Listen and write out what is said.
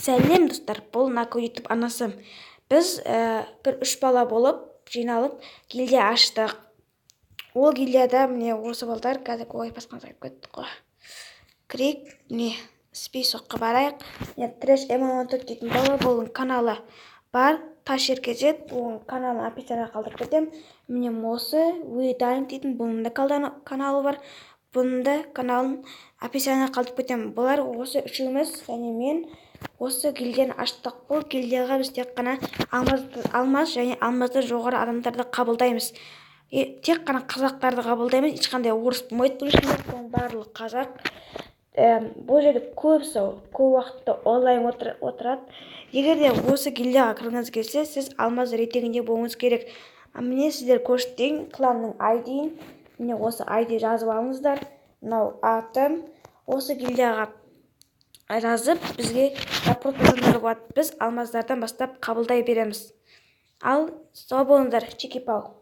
Сәлем достар, бұл Нако YouTube анасым. Біз бір 3 бала болып жиналып гильдия аштық. Ол гильдияда міне осы балдар қазір ой басқаны айтып кеттік қой. Крик, міне списокқа барайық. Міне Трэш M14 дейтін бала, болың каналы бар. Таш еркезет, бұл каналын описанияға қалдырып кетем. Міне осы Уйдайм дейтін бұның да каналы бар. Бұның да каналын описанияға қалдырып кетем. Бұлар осы үшеуміз және мен осы гильдияны аштық. Бұл гильдияға біз тек қана алмаз және алмаздан жоғары адамдарды қабылдаймыз. Тек қана қазақтарды қабылдаймыз. Ешқандай орыс болмайды. Бұл барлық қазақ. Бұл жерде көп уақытта онлайн отырады. Егер де осы гильдияға кіргіңіз келсе, сіз алмаз рейтингінде болуыңыз керек. Міне сіздер көрсетейін кланның ID-ін. Міне осы ID жазып алыңыздар. Мынау атым. Осы гильдияға жазып, бізге рапорт жазыңыздар болады. Біз алмаздардан бастап қабылдай береміз. Ал сау болыңыздар, чеки-пау.